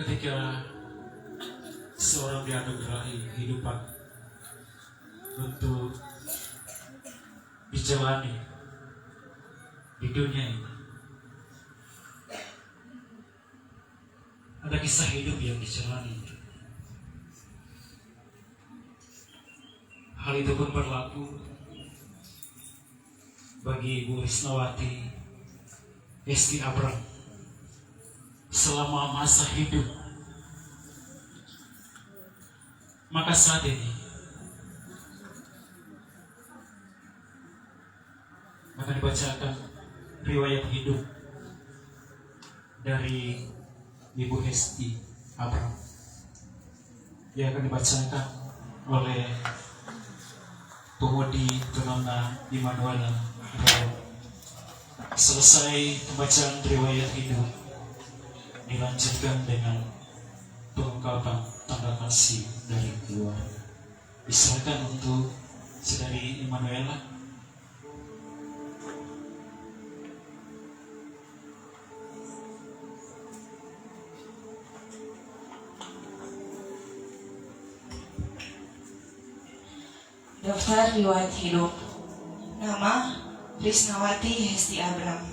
Ketika seorang dianugerahi kehidupan untuk dijalani di dunia ini, ada kisah hidup yang dijalani. Hal itu pun berlaku bagi Ibu Risnawati Hesti Abram selama masa hidup. Maka saat ini akan dibacakan riwayat hidup dari Ibu Hesti Abram yang akan dibacakan oleh Pemudi Penona Immanuela. Selesai pembacaan riwayat hidup, dilanjutkan dengan pengungkapan tanda kasih dari keluarga. Diserahkan untuk Saudari Immanuela. Daftar riwayat hidup. Nama Risnawati Hesti Abram.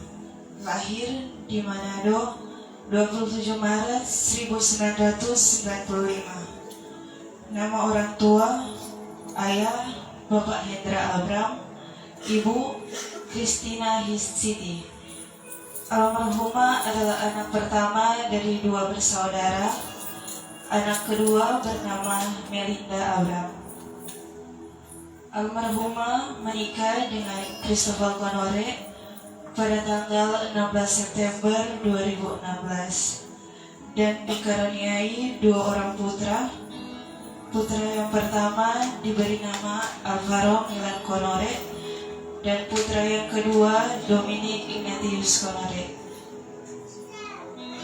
Lahir di Manado 27 Maret 1995. Nama orang tua: ayah Bapak Hendra Abram, ibu Kristina Histiti. Almarhumah adalah anak pertama dari 2 bersaudara. Anak kedua bernama Melinda Abram. Almarhumah menikah dengan Christopher Konore pada tanggal 16 September 2016 dan dikaruniai 2 orang putra. Putra yang pertama diberi nama Alvaro Milan Konore dan putra yang kedua Dominic Ignatius Konore.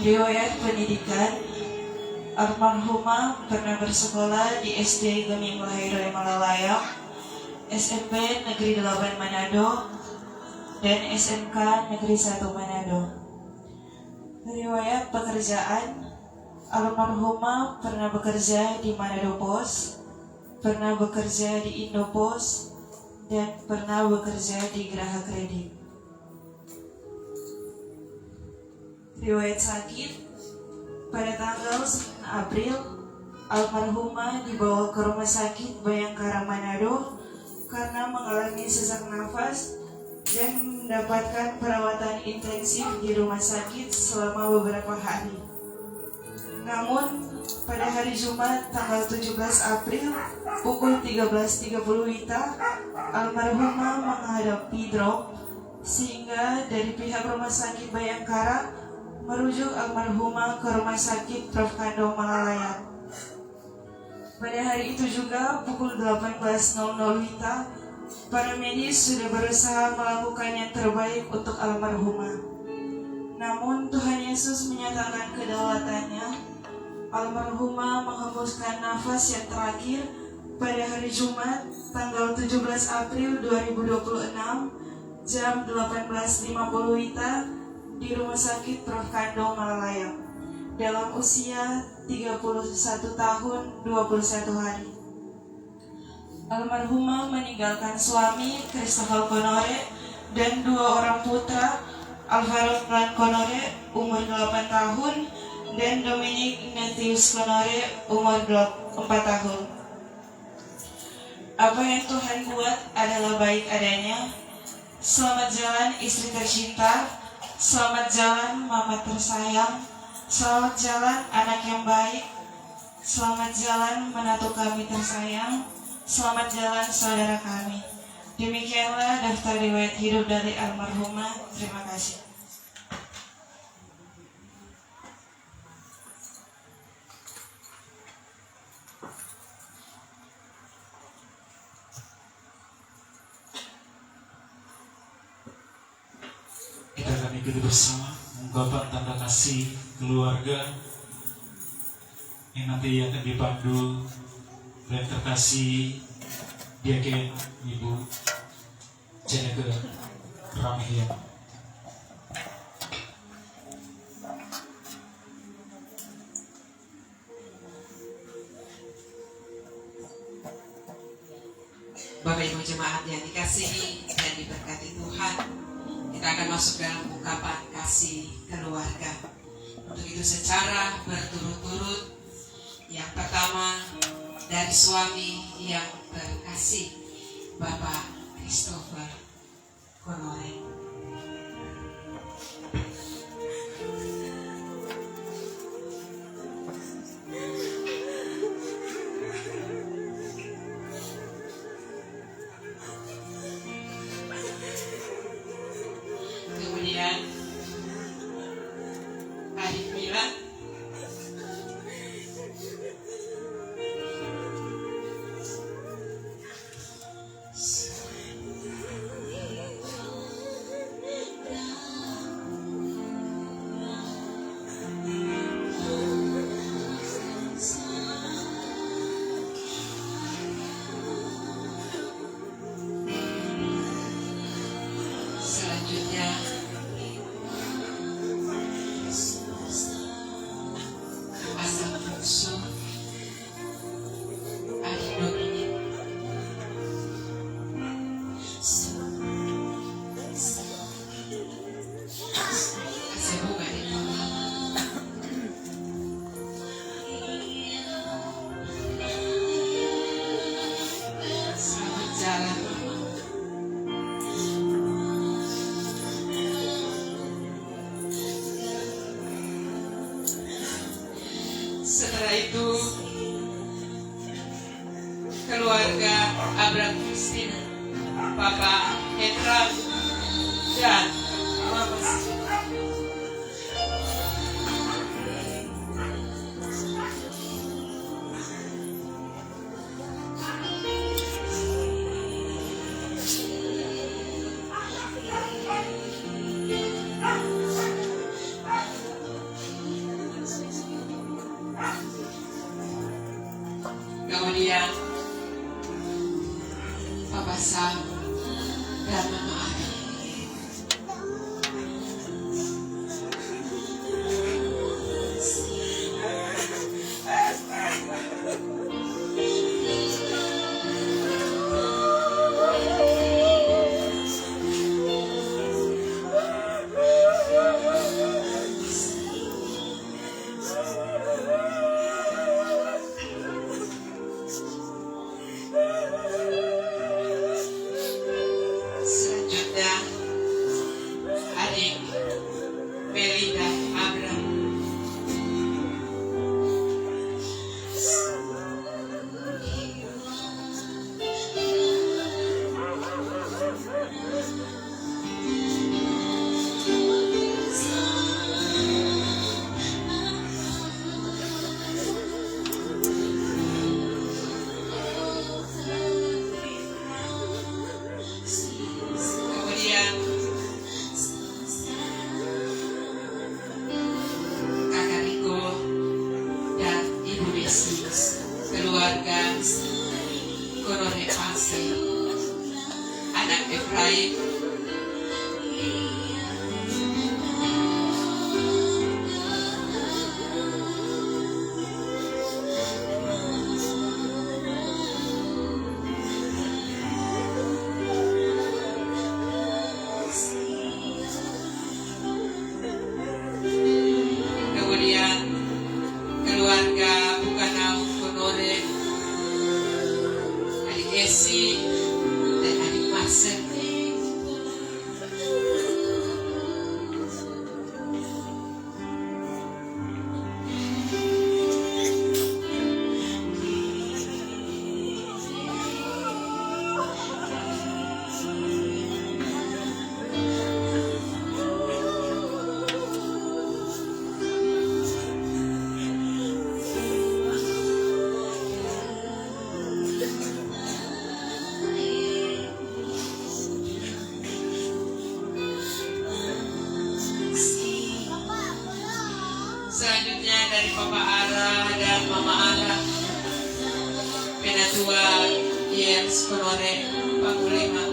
Riwayat pendidikan: almarhumah pernah bersekolah di SD Geming Lahiroy Malalayang, SMP Negeri 8 Manado, dan SMK Negeri 1 Manado. Riwayat pekerjaan: almarhumah pernah bekerja di Manado Pos, pernah bekerja di Indo Pos, dan pernah bekerja di Geraha Kredit. Riwayat sakit: pada tanggal 9 April, almarhumah dibawa ke Rumah Sakit Bayangkara Manado karena mengalami sesak nafas dan mendapatkan perawatan intensif di rumah sakit selama beberapa hari. Namun, pada hari Jumat tanggal 17 April pukul 13.30 WITA, almarhumah menghadapi drop, sehingga dari pihak Rumah Sakit Bayangkara merujuk almarhumah ke Rumah Sakit Prof. Kando Malalayang. Pada hari itu juga pukul 18.00 WITA, para medis sudah berusaha melakukan yang terbaik untuk almarhumah. Namun Tuhan Yesus menyatakan kedaulatannya. Almarhumah menghembuskan nafas yang terakhir pada hari Jumat tanggal 17 April 2026 jam 18.50 WITA di Rumah Sakit Prof. Kando Malalayang dalam usia 31 tahun 21 hari. Almarhumah meninggalkan suami Christopher Konore dan 2 orang putra, Alvaro Milan Konore umur 8 tahun dan Dominic Ignatius Konore umur 4 tahun. Apa yang Tuhan buat adalah baik adanya. Selamat jalan istri tercinta, selamat jalan mama tersayang, selamat jalan anak yang baik, selamat jalan menantu kami tersayang, selamat jalan saudara kami. Demikianlah daftar riwayat hidup dari almarhumah. Terima kasih. Kita akan ikuti bersama ungkapan tanda kasih keluarga yang nanti akan dipandu oleh terkasih Diaken Ibu Jeneke Ramihian. Bapak Ibu jemaat yang dikasihi dan diberkati Tuhan, kita akan masuk dalam ungkapan kasih keluarga. Untuk itu secara berturut-turut, yang pertama dari suami yang terkasih, Bapak Christopher Konore. Kemudian adik Mila, selanjutnya asal bungsu adik Dominik. Kasih bunga di bawah. Selamat jalan. Setelah itu keluarga Abraham Christina, Bapak Hendra dan Mama Siti. Kemudian Papa Sam dan Mama Ari. Selanjutnya adik Melinda Abraham. Kemudian Kakak Riko dan Ibu Desi, keluarga Konore Pasi, anak Efraim. Kemudian keluarga Bukanau Konore, adik Esi dan adik Marcel. Selanjutnya dari Papa Ara dan Mama Ara, Penatua Jens Konore Pangulima.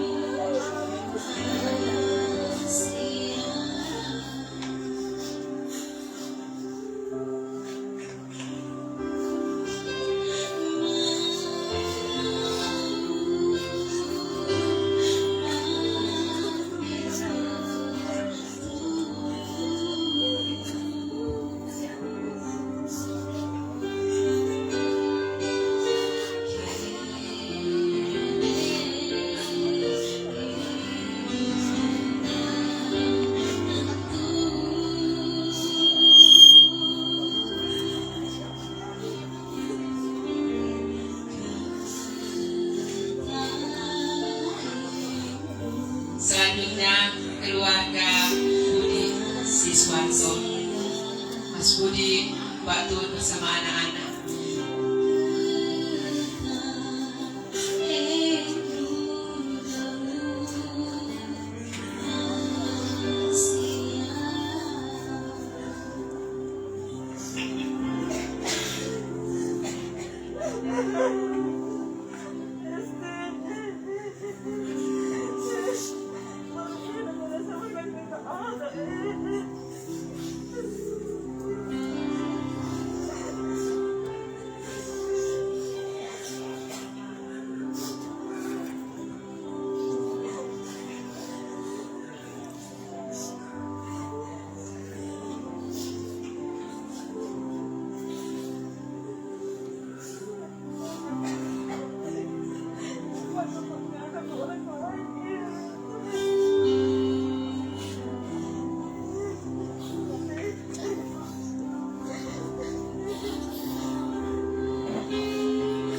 Mas Budi, Mbak Tun bersama anak-anak.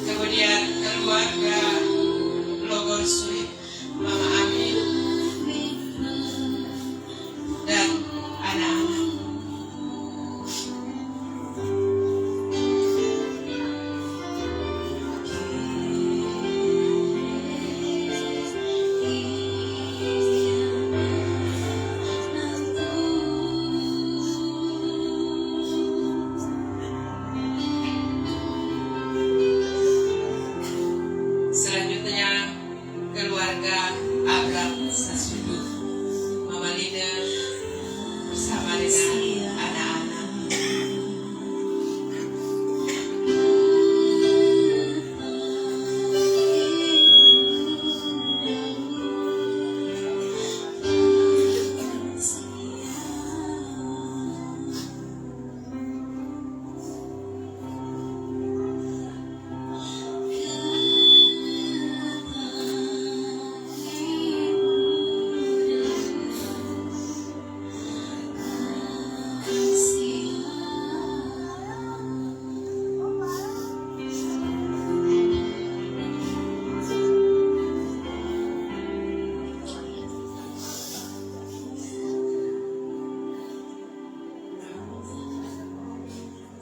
Kemudian keluarga Logor Sui, Mama Amin dan anak-anak. Selanjutnya keluarga Abraham Sasudu, Mama Lina bersama dengan anak-anak.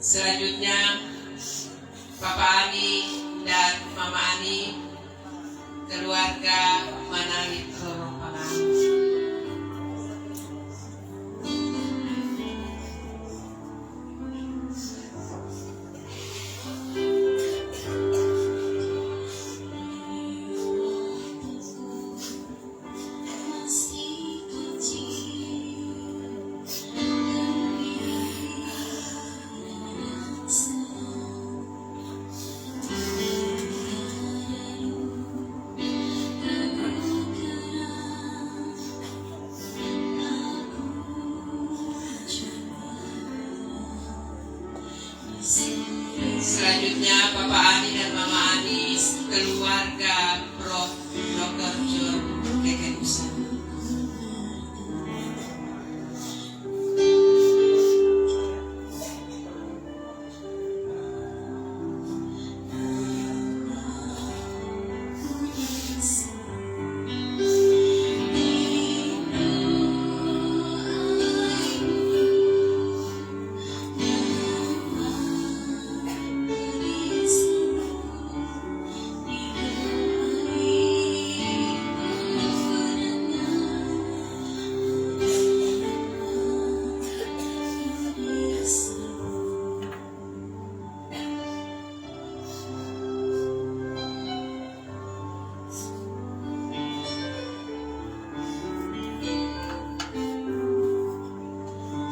Selanjutnya Papa Ani dan Mama Ani, keluarga Manali Roro Pangang. Selanjutnya Papa Ani dan Mama Ani, keluarga Prof. Dr. John Kekenusa.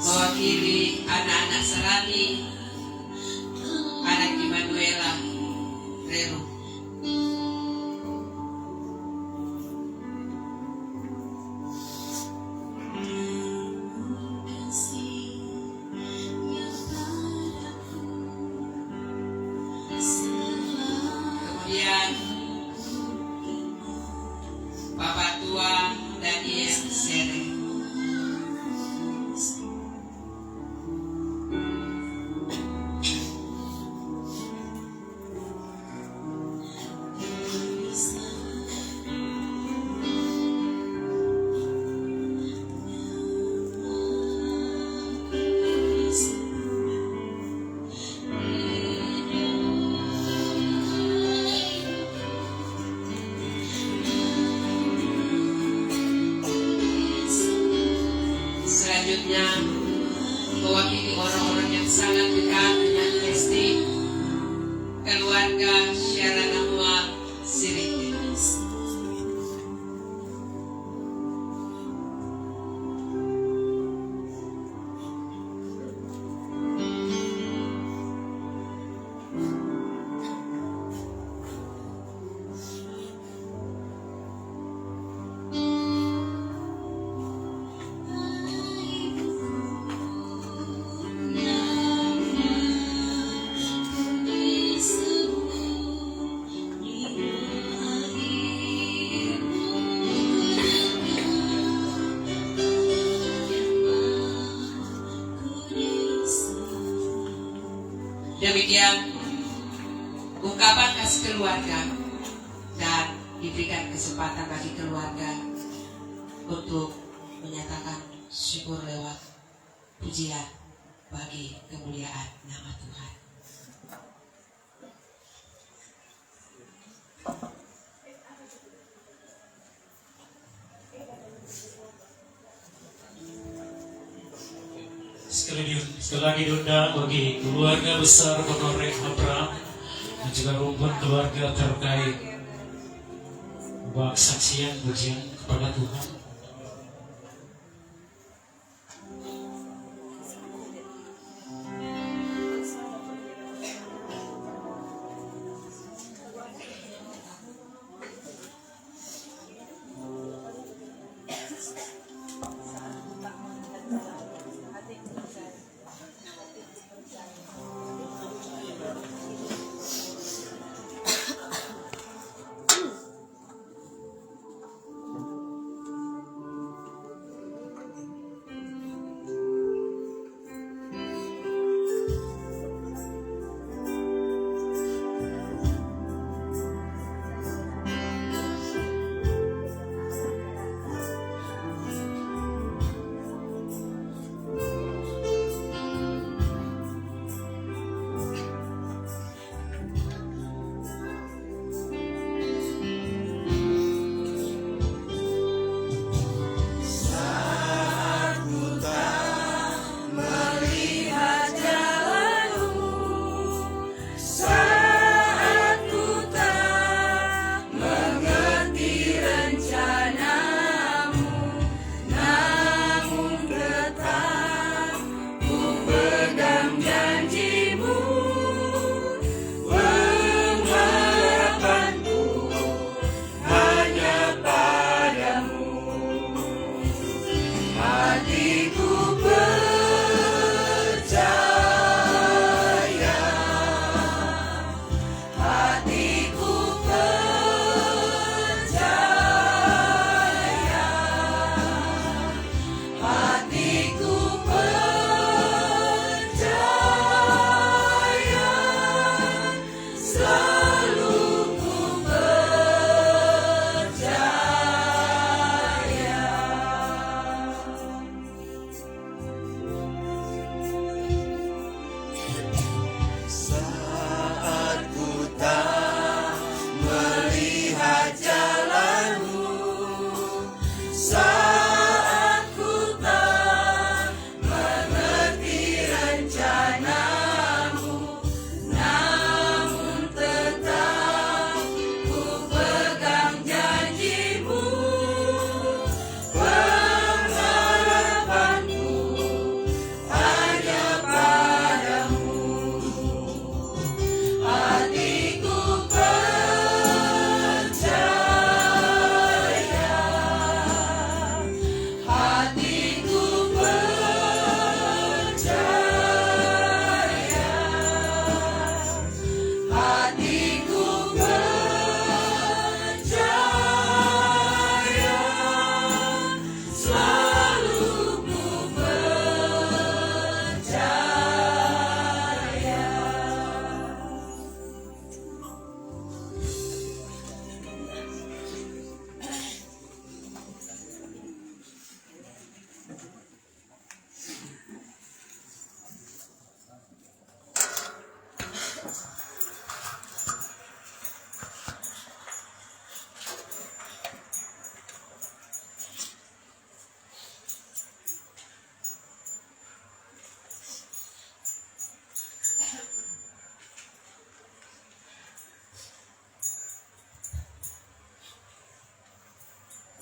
Mewakili anak-anak Serani, anak Immanuela Reru. Kemudian Bapak Tua Daniel Sere. mewakili orang-orang yang sangat dekat dengan Esti, keluarga Syaranahwa Sirite. Demikian ungkapan kasih keluarga, dan diberikan kesempatan bagi keluarga untuk menyatakan syukur lewat pujian bagi kemuliaan nama Tuhan. Sekali lagi diundang bagi keluarga besar Honoré Abraham dan juga rumpun keluarga terkait saksian pujian kepada Tuhan.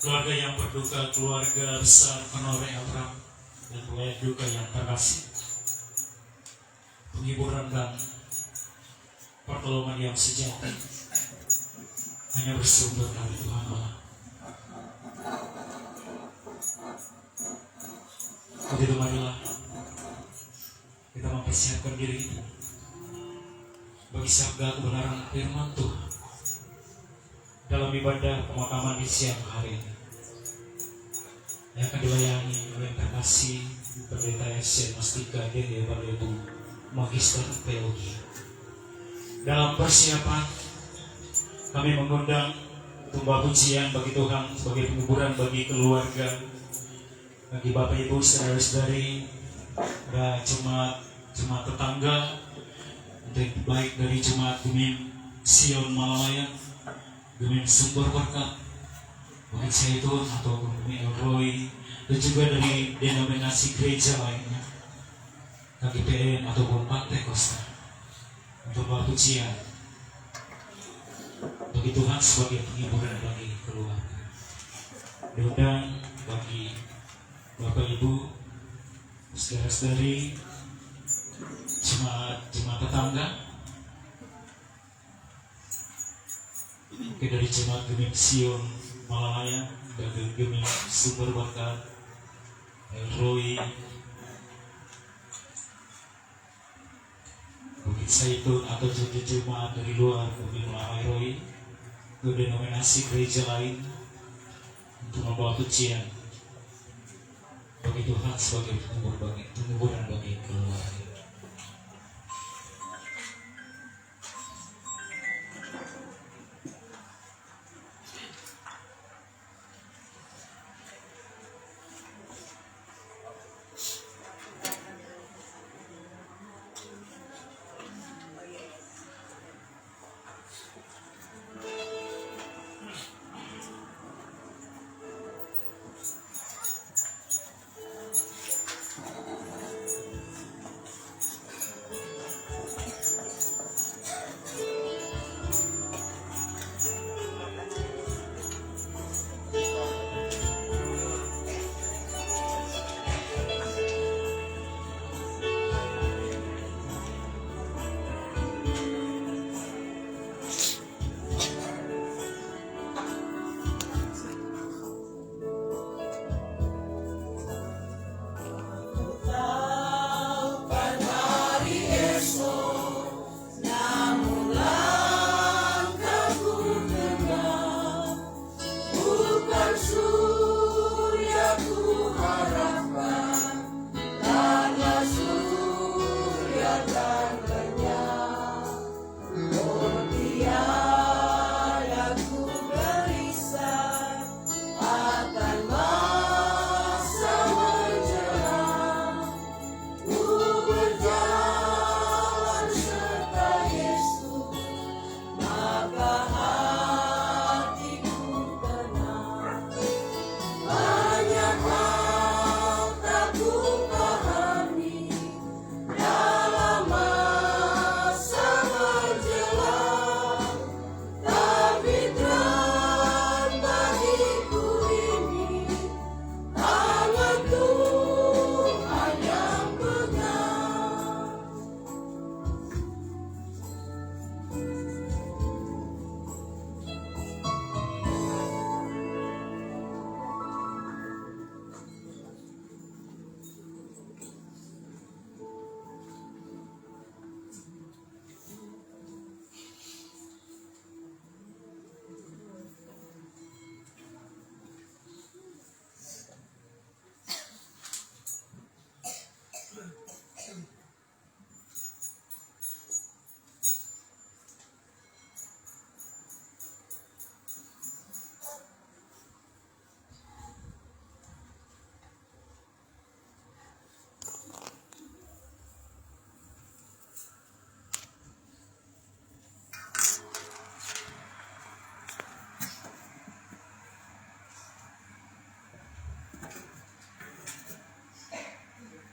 keluarga yang berduka, keluarga besar Konore Abraham, dan keluarga duka yang terkasih. Penghiburan dan pertolongan yang sejati hanya bersumber dari Tuhan Allah. Begitu marilah kita mempersiapkan diri kita bagi sabda kebenaran firman Tuhan dalam ibadah pemakaman di siang hari ini yang akan dilayani oleh yang terkasih Pendeta S. Mastika Dede Balebu Magister Teologi. Dalam persiapan kami mengundang tumbah pujian bagi Tuhan sebagai penghiburan bagi keluarga, bagi Bapak Ibu saudara-saudari, dan jemaat tetangga, baik dari jemaat Gumim Sion Malalayan, Gumim Sumber Berkat, Bukit Zaitun atau Gumim Elroy, dan juga dari denominasi gereja lainnya, KGPN ataupun Pantai Kosta, untuk pujian bagi Tuhan sebagai penghiburan bagi keluarga. Diundang bagi Bapak Ibu, saudara-saudari, jemaat tetangga, dari jemaat Gumim Sion Malalayan, dari Gumim Sumber Berkat, Elroy, Bukit Zaitun atau jemaat dari luar Gumim Elroy, ke denominasi gereja lain untuk membawa pujian bagi Tuhan sebagai penghiburan bagi keluarga.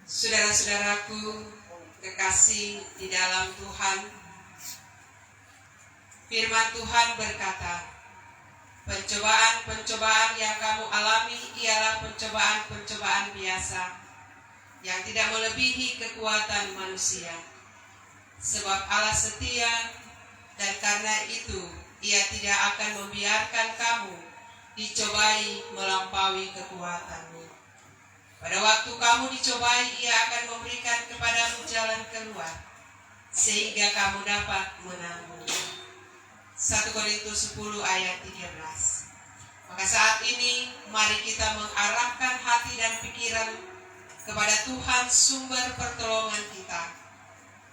Saudara-saudaraku kekasih di dalam Tuhan, firman Tuhan berkata, Pencobaan-pencobaan yang kamu alami ialah pencobaan-pencobaan biasa yang tidak melebihi kekuatan manusia. Sebab Allah setia, dan karena itu Ia tidak akan membiarkan kamu dicobai melampaui kekuatanmu. Pada waktu kamu dicobai, Ia akan memberikan kepadamu jalan keluar, sehingga kamu dapat menanggung. 1 Korintus 10 ayat 13. Maka saat ini mari kita mengarahkan hati dan pikiran kepada Tuhan sumber pertolongan kita,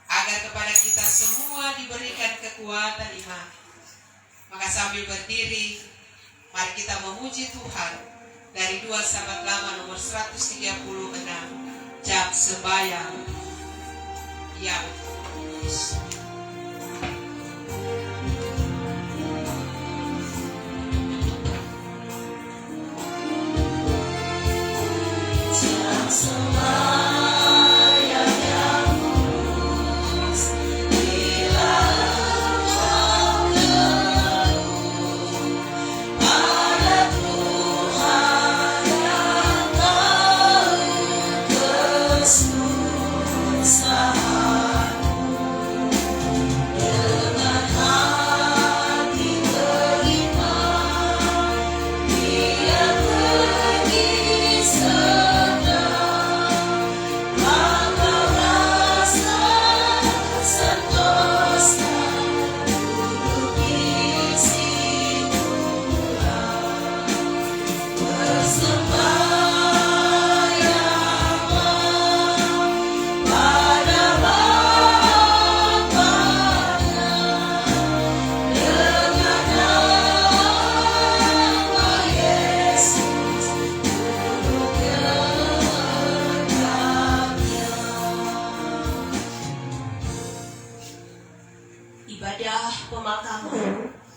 agar kepada kita semua diberikan kekuatan iman. Maka sambil berdiri, mari kita memuji Tuhan dari 2 Sahabat Lama nomor 136, Jam Sembahyang yang kudus.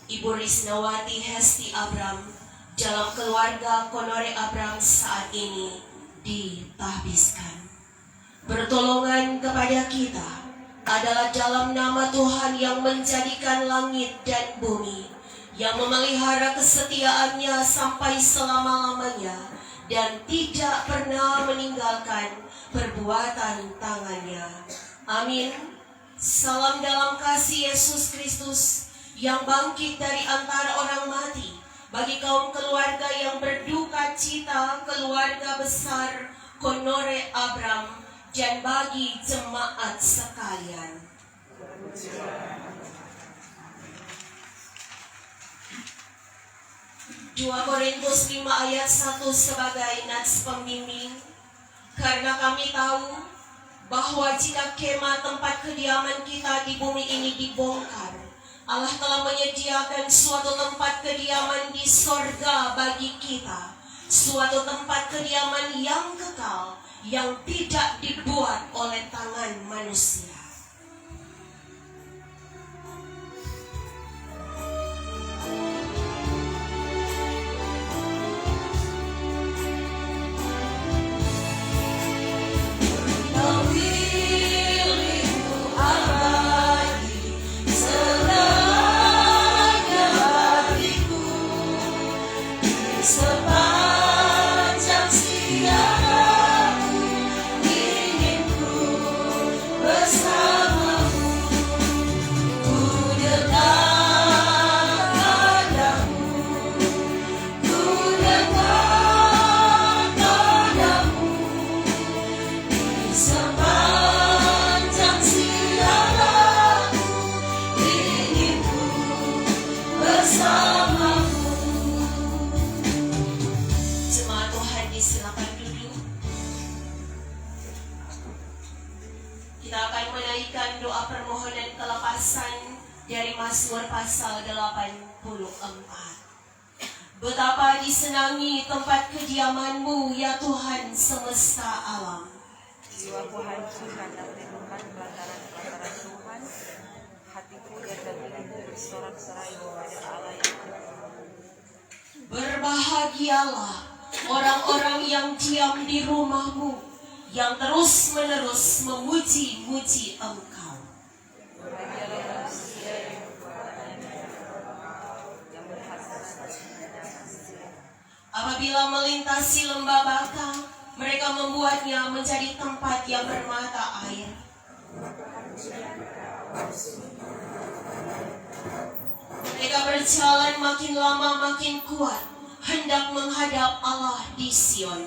Ibu Risnawati Hesti Abram dalam keluarga Konore Abram saat ini ditahbiskan. Pertolongan kepada kita adalah dalam nama Tuhan yang menjadikan langit dan bumi, yang memelihara kesetiaannya sampai selama-lamanya dan tidak pernah meninggalkan perbuatan tangannya. Amin. Salam dalam kasih Yesus Kristus yang bangkit dari antara orang mati, bagi kaum keluarga yang berduka cita, keluarga besar Konore Abram, dan bagi jemaat sekalian. Dua Korintus 5 ayat 1 sebagai nats pembimbing. Karena kami tahu bahwa jika kemah tempat kediaman kita di bumi ini dibongkar, Allah telah menyediakan suatu tempat kediaman di sorga bagi kita, suatu tempat kediaman yang kekal, yang tidak dibuat oleh tangan manusia. Dari Mazmur pasal 84. Betapa disenangi tempat kediaman-Mu ya Tuhan semesta alam. Jiwaku hancur karena rindukan pelataran Tuhan. Hatiku dan batinku bersorak-sorai kepada Allah yang hidup. Berbahagialah orang-orang yang diam di rumah-Mu, yang terus-menerus memuji-muji Engkau. Apabila melintasi lembah Baka, mereka membuatnya menjadi tempat yang bermata air. Mereka berjalan makin lama makin kuat, hendak menghadap Allah di Sion.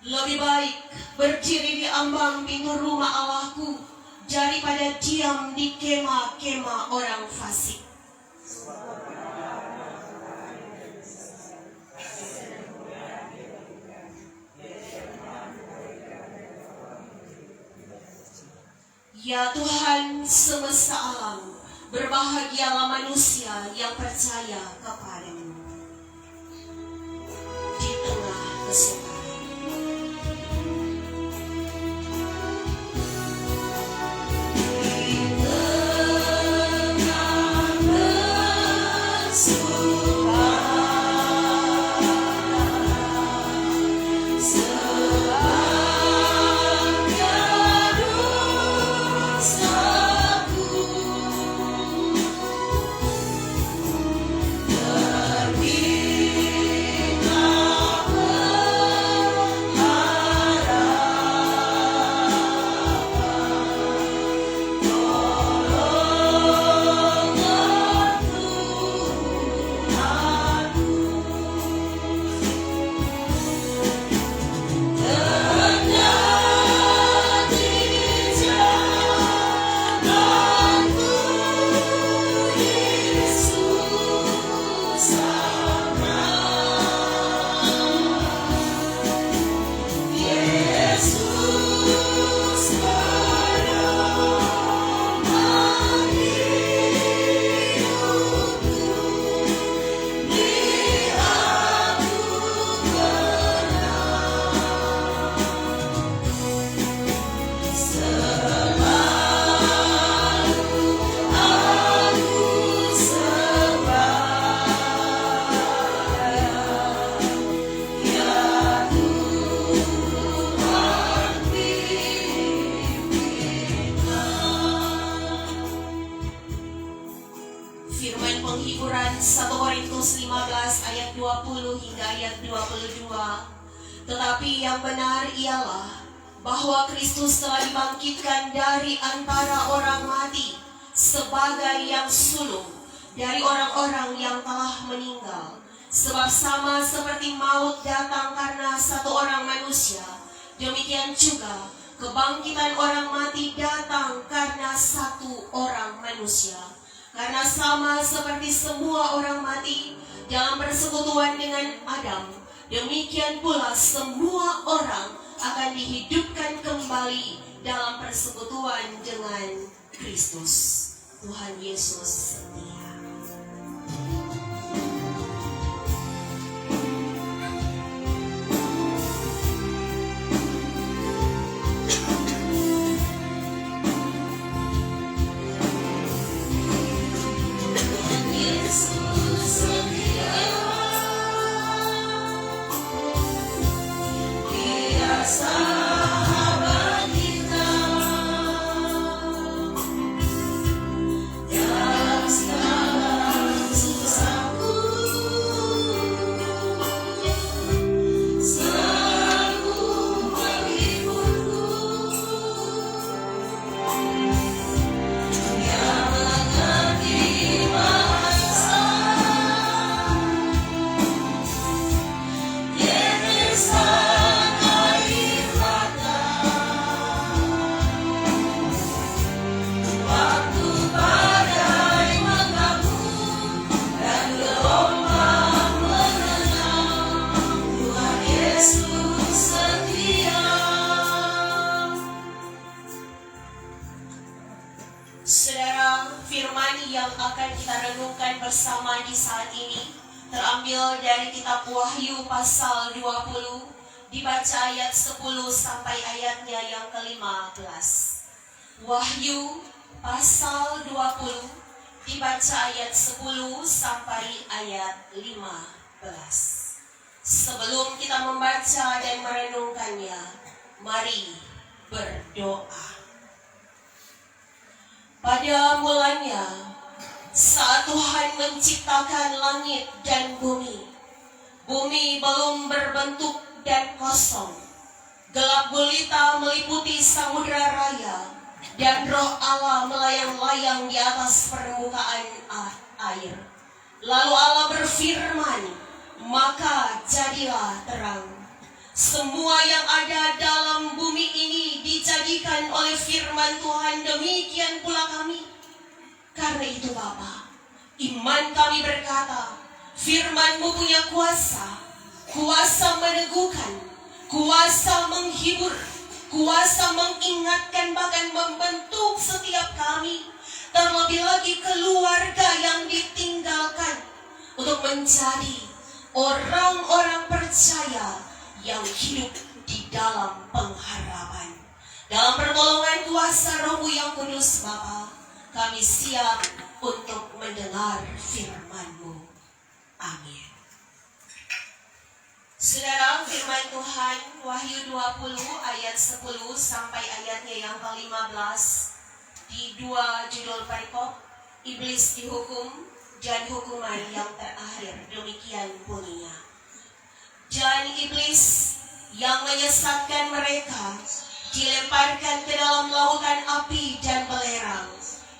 Lebih baik berdiri di ambang pintu rumah Allahku daripada diam di kemah-kemah orang fasik. Ya Tuhan semesta alam, berbahagialah manusia yang percaya kepadamu. Di tengah kesukaran, firman penghiburan 1 Korintus 15 ayat 20 hingga ayat 22. Tetapi yang benar ialah bahwa Kristus telah dibangkitkan dari antara orang mati sebagai yang sulung dari orang-orang yang telah meninggal. Sebab sama seperti maut datang karena satu orang manusia, demikian juga kebangkitan orang mati datang karena satu orang manusia. Karena sama seperti semua orang mati dalam persekutuan dengan Adam, demikian pula semua orang akan dihidupkan kembali dalam persekutuan dengan Kristus. Tuhan Yesus setia. Saudara, firman yang akan kita renungkan bersama di saat ini terambil dari kitab Wahyu pasal 20, dibaca ayat 10 sampai ayatnya yang ke-15. Wahyu pasal 20, dibaca ayat 10 sampai ayat 15. Sebelum kita membaca dan merenungkannya, mari berdoa. Pada mulanya saat Tuhan menciptakan langit dan bumi. Bumi belum berbentuk dan kosong. Gelap gulita meliputi samudra raya, dan roh Allah melayang-layang di atas permukaan air. Lalu Allah berfirman, maka jadilah terang. Semua yang ada dalam bumi ini dijadikan oleh firman Tuhan, demikian pula kami. Karena itu Bapa, iman kami berkata, firman-Mu punya kuasa, kuasa meneguhkan, kuasa menghibur, kuasa mengingatkan, bahkan membentuk setiap kami, terlebih lagi keluarga yang ditinggalkan, untuk menjadi orang-orang percaya yang hidup di dalam pengharapan. Dalam pertolongan kuasa Roh-Mu yang kudus Bapa, kami siap untuk mendengar firman-Mu. Amin. Saudara, firman Tuhan Wahyu 20 ayat 10 sampai ayatnya yang ke-15 di dua judul perikop, iblis dihukum dan hukuman yang terakhir, demikian bunyinya. Dan iblis yang menyesatkan mereka dilemparkan ke dalam lautan api dan belerang,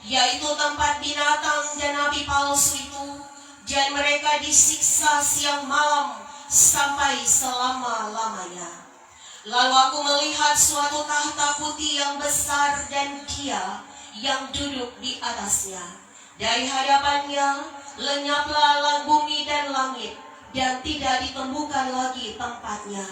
yaitu tempat binatang dan nabi palsu itu, dan mereka disiksa siang malam sampai selama-lamanya. Lalu aku melihat suatu tahta putih yang besar dan Dia yang duduk di atasnya. Dari hadapannya lenyaplah bumi dan langit, dan tidak ditemukan lagi tempatnya.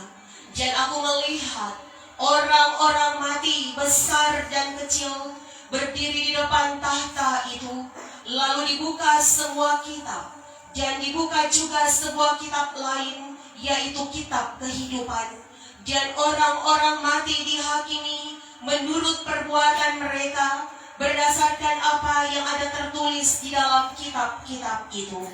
Dan aku melihat orang-orang mati besar dan kecil berdiri di depan tahta itu. Lalu dibuka semua kitab, dan dibuka juga sebuah kitab lain, yaitu kitab kehidupan. Dan orang-orang mati dihakimi menurut perbuatan mereka, berdasarkan apa yang ada tertulis di dalam kitab-kitab itu.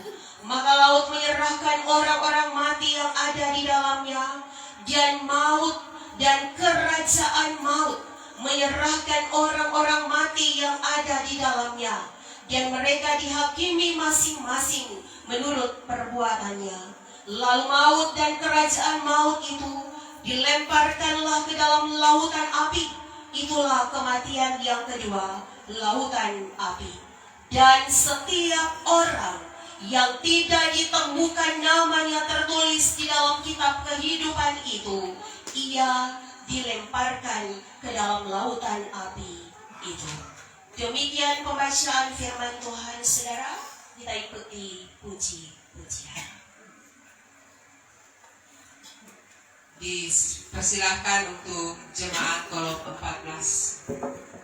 Maka laut menyerahkan orang-orang mati yang ada di dalamnya, dan maut dan kerajaan maut menyerahkan orang-orang mati yang ada di dalamnya, dan mereka dihakimi masing-masing menurut perbuatannya. Lalu maut dan kerajaan maut itu dilemparkanlah ke dalam lautan api. Itulah kematian yang kedua, lautan api. Dan setiap orang yang tidak ditemukan namanya tertulis di dalam kitab kehidupan itu, ia dilemparkan ke dalam lautan api itu. Demikian pembacaan firman Tuhan, saudara. Kita ikuti puji-pujian. Dipersilahkan untuk jemaat kolom 14.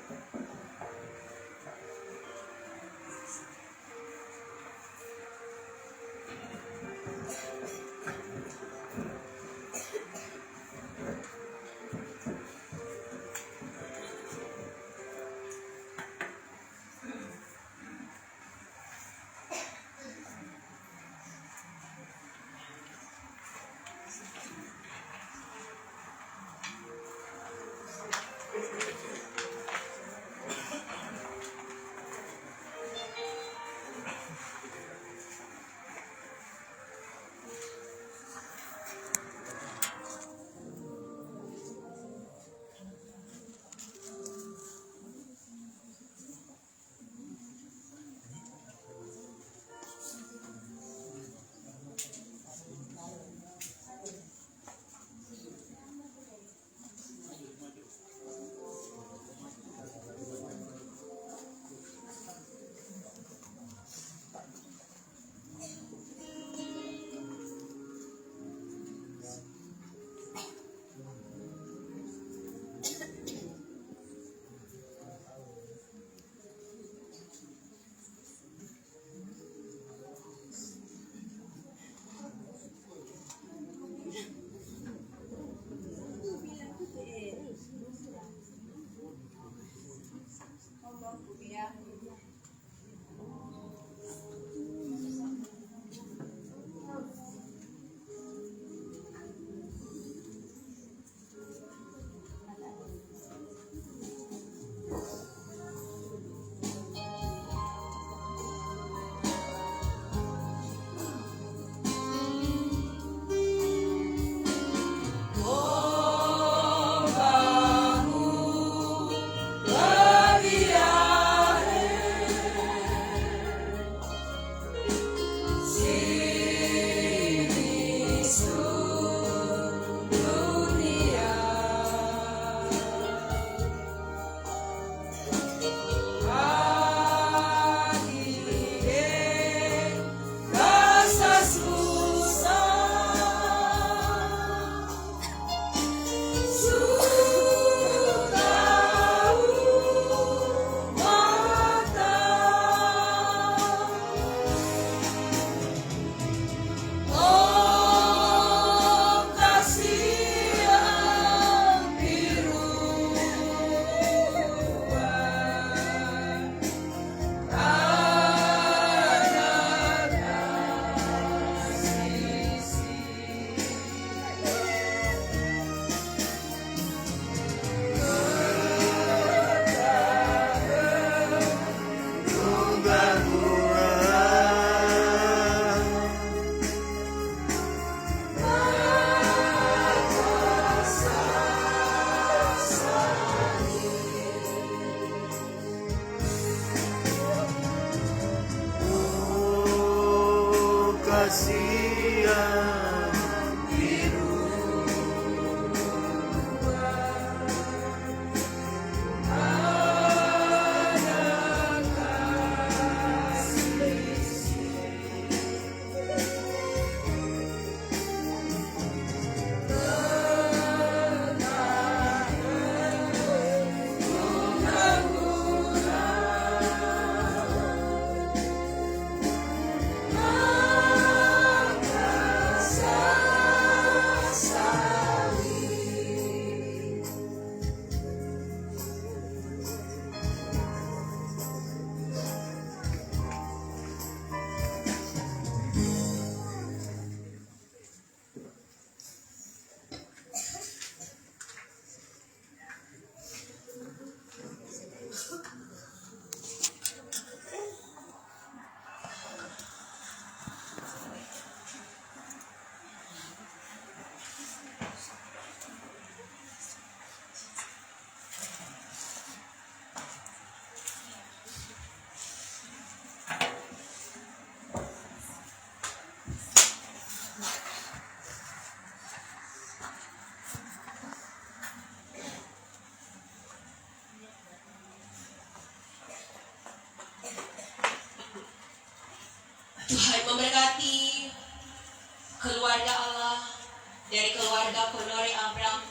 dari keluarga Konore Abraham,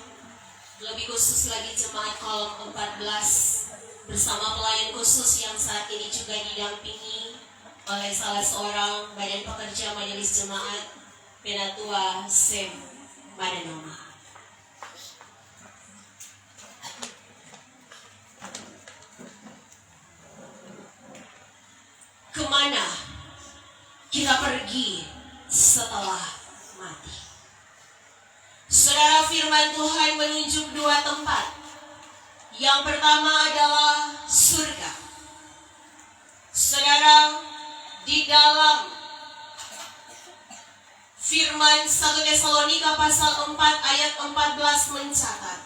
lebih khusus lagi jemaat kolom 14 bersama pelayan khusus yang saat ini juga didampingi oleh salah seorang badan pekerja majelis jemaat Penatua Sem Madanoma. Kemana kita pergi setelah mati? Saudara, firman Tuhan menunjuk dua tempat. Yang pertama adalah surga. Saudara, di dalam firman 1 Tesalonika pasal 4 ayat 14 mencatat,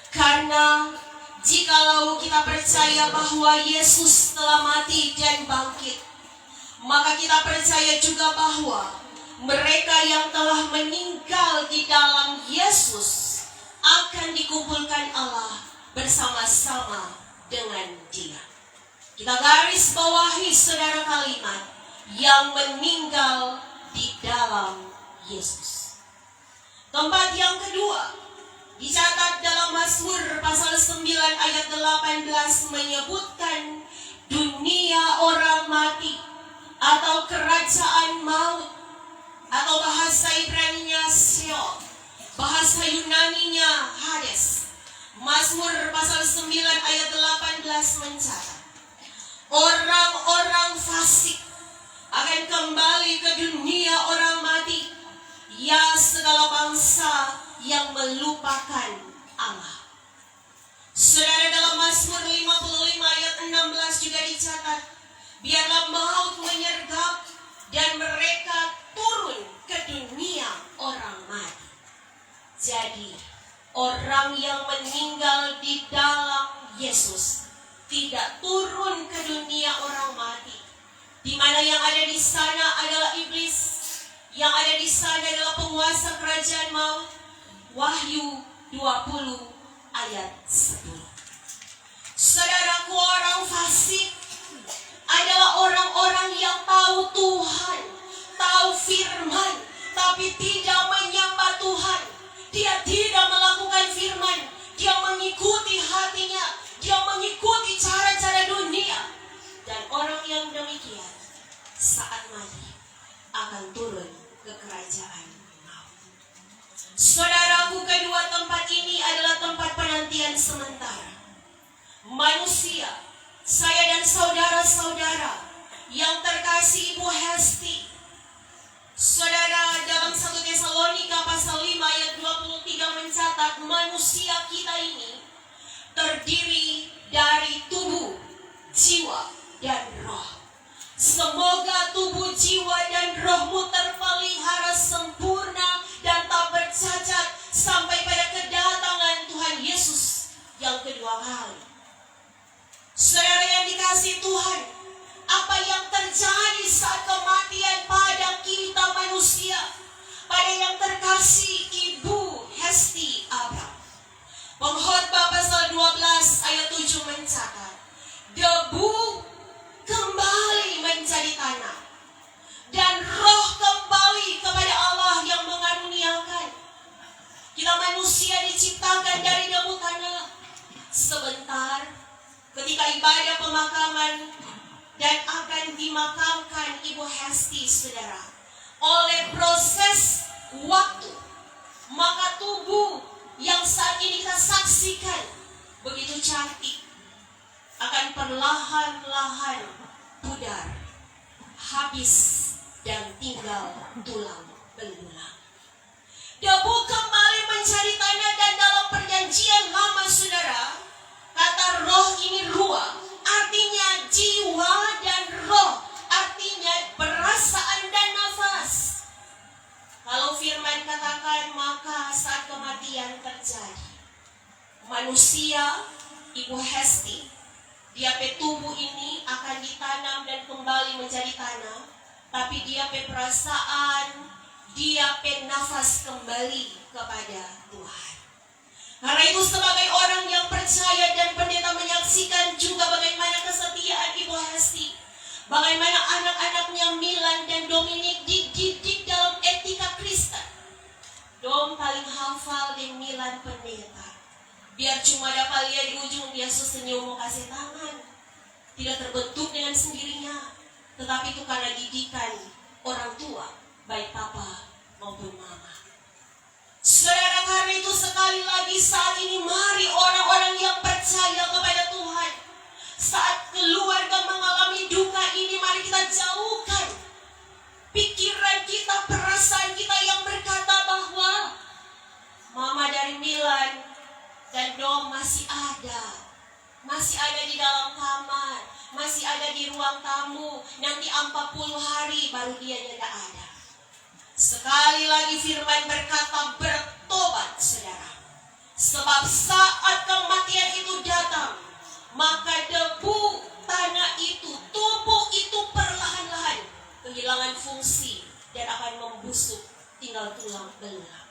karena jikalau kita percaya bahwa Yesus telah mati dan bangkit, maka kita percaya juga bahwa mereka yang telah meninggal di dalam Yesus akan dikumpulkan Allah bersama-sama dengan Dia. Kita garis bawahi saudara kalimat yang meninggal di dalam Yesus. Tempat yang kedua dicatat dalam Mazmur pasal 9 ayat 18 menyebutkan dunia orang mati atau kerajaan maut, atau bahasa Ibrani-nya Sheol, bahasa Yunani-nya Hades. Mazmur pasal 9 ayat 18 mencatat, orang-orang fasik akan kembali ke dunia orang mati, ya segala bangsa yang melupakan Allah. Saudara, dalam Mazmur 55 ayat 16 juga dicatat, biarlah maut menyergap dan mereka turun ke dunia orang mati. Jadi, orang yang meninggal di dalam Yesus tidak turun ke dunia orang mati. Di mana yang ada di sana adalah iblis, yang ada di sana adalah penguasa kerajaan maut. Wahyu 20 ayat 10. Saudaraku, orang fasik adalah orang-orang yang tahu Tuhan, tahu firman, tapi tidak menyembah Tuhan. Dia tidak melakukan firman, dia mengikuti hatinya, dia mengikuti cara-cara dunia. Dan orang yang demikian saat mati akan turun ke kerajaan maut. Saudaraku, kedua tempat ini adalah tempat penantian sementara. Manusia, saya dan saudara-saudara yang terkasih Ibu Hesti, saudara, dalam 1 Tesalonika pasal 5 ayat 23 mencatat, manusia kita ini terdiri dari tubuh, jiwa, dan roh. Semoga tubuh, jiwa, dan rohmu terpelihara sempurna dan tak bercacat sampai pada kedatangan Tuhan Yesus yang kedua kali. Saudara yang dikasihi Tuhan, apa yang terjadi saat kematian pada kita manusia, pada yang terkasih Ibu Hesti Abraham? Pengkhotbah pasal 12 ayat 7 mencatat, debu kembali menjadi tanah, dan roh kembali kepada Allah yang mengaruniakan. Kita manusia diciptakan dari debu tanah. Sebentar, ketika ibadah pemakaman dan akan dimakamkan Ibu Hesti, saudara, oleh proses waktu, maka tubuh yang saat ini kita saksikan begitu cantik akan perlahan-lahan pudar, habis, dan tinggal tulang belulang. Debu kembali menjadi tanah, dan dalam perjanjian lama, saudara, kata roh ini ruah, artinya jiwa, dan roh artinya perasaan dan nafas. Kalau firman katakan, maka saat kematian terjadi, manusia, Ibu Hesti, dia pe tubuh ini akan ditanam dan kembali menjadi tanah, tapi dia pe perasaan, dia pe nafas kembali kepada Tuhan. Karena itu sebagai orang yang percaya dan pendeta menyaksikan juga bagaimana kesetiaan Ibu Hesti, bagaimana anak-anaknya Milan dan Dominik dididik dalam etika Kristen. Dom hafal dan Milan pendeta. Biar cuma dapat lihat di ujung dia sesenyum mau kasih tangan. Tidak terbentuk dengan sendirinya, tetapi itu karena didikan orang tua, baik papa maupun mama. Saudara, karena itu sekali lagi saat ini mari orang-orang yang percaya kepada Tuhan, saat keluarga mengalami duka ini, mari kita jauhkan pikiran kita, perasaan kita yang berkata bahwa mama dari Milan dan Dom masih ada di dalam kamar, masih ada di ruang tamu, nanti 40 hari baru dia tidak ada. Sekali lagi firman berkata, bertobat saudara. Sebab saat kematian itu datang, maka debu tanah itu, tubuh itu perlahan-lahan kehilangan fungsi dan akan membusuk, tinggal tulang belulang.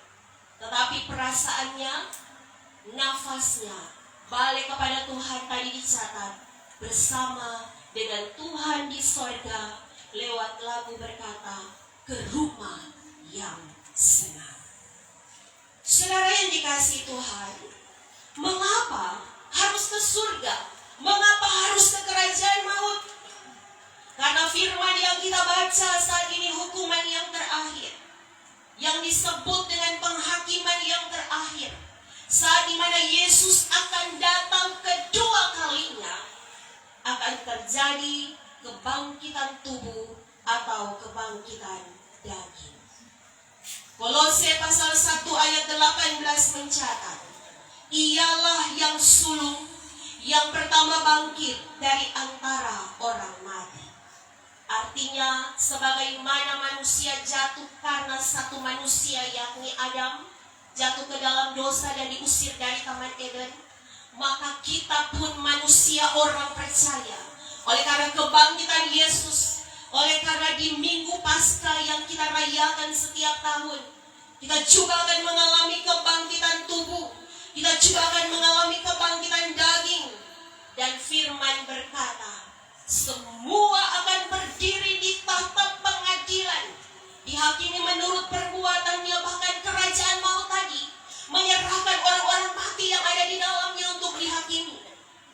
Tetapi perasaannya, nafasnya, balik kepada Tuhan tadi dicatat, bersama dengan Tuhan di sorga, lewat lagu berkata, ke rumah yang senang. Saudara yang dikasihi Tuhan, mengapa harus ke surga? Mengapa harus ke kerajaan maut? Karena firman yang kita baca saat ini, hukuman yang terakhir, yang disebut dengan penghakiman yang terakhir, saat dimana Yesus akan datang kedua kalinya, akan terjadi kebangkitan tubuh atau kebangkitan daging. Kolose pasal 1 ayat 18 mencatat, ialah yang sulung yang pertama bangkit dari antara orang mati. Artinya, sebagaimana manusia jatuh karena satu manusia yakni Adam jatuh ke dalam dosa dan diusir dari Taman Eden, maka kita pun manusia orang percaya, oleh karena kebangkitan Yesus, oleh karena di Minggu Paskah yang kita rayakan setiap tahun, kita juga akan mengalami kebangkitan tubuh, kita juga akan mengalami kebangkitan daging. Dan firman berkata, semua akan berdiri di tahta pengadilan, dihakimi menurut perbuatannya, bahkan kerajaan maut tadi menyerahkan orang-orang mati yang ada di dalamnya untuk dihakimi.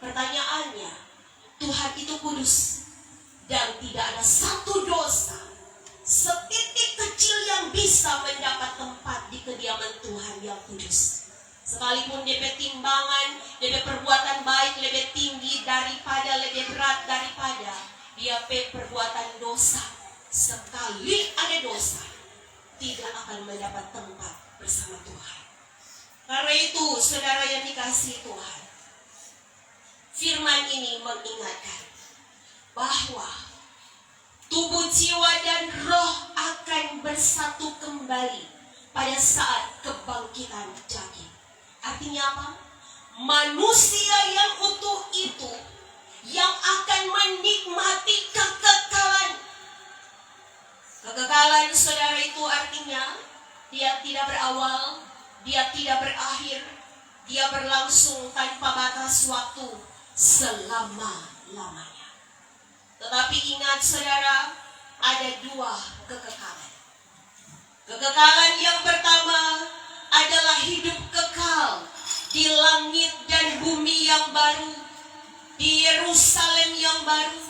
Pertanyaannya, Tuhan itu kudus dan tidak ada satu dosa setitik kecil yang bisa mendapat tempat di kediaman Tuhan yang kudus. Sekalipun DP timbangan, DP perbuatan baik lebih tinggi daripada, lebih berat daripada DP perbuatan dosa, sekali ada dosa, tidak akan mendapat tempat bersama Tuhan. Karena itu, saudara yang dikasihi Tuhan, firman ini mengingatkan bahwa tubuh, jiwa, dan roh akan bersatu kembali pada saat kebangkitan daging. Artinya apa? Manusia yang utuh itu yang akan menikmati kekekalan. Kekekalan, saudara, itu artinya dia tidak berawal, dia tidak berakhir, dia berlangsung tanpa batas waktu selama-lamanya. Tetapi ingat saudara, ada dua kekekalan. Kekekalan yang pertama adalah hidup kekal di langit dan bumi yang baru, di Yerusalem yang baru.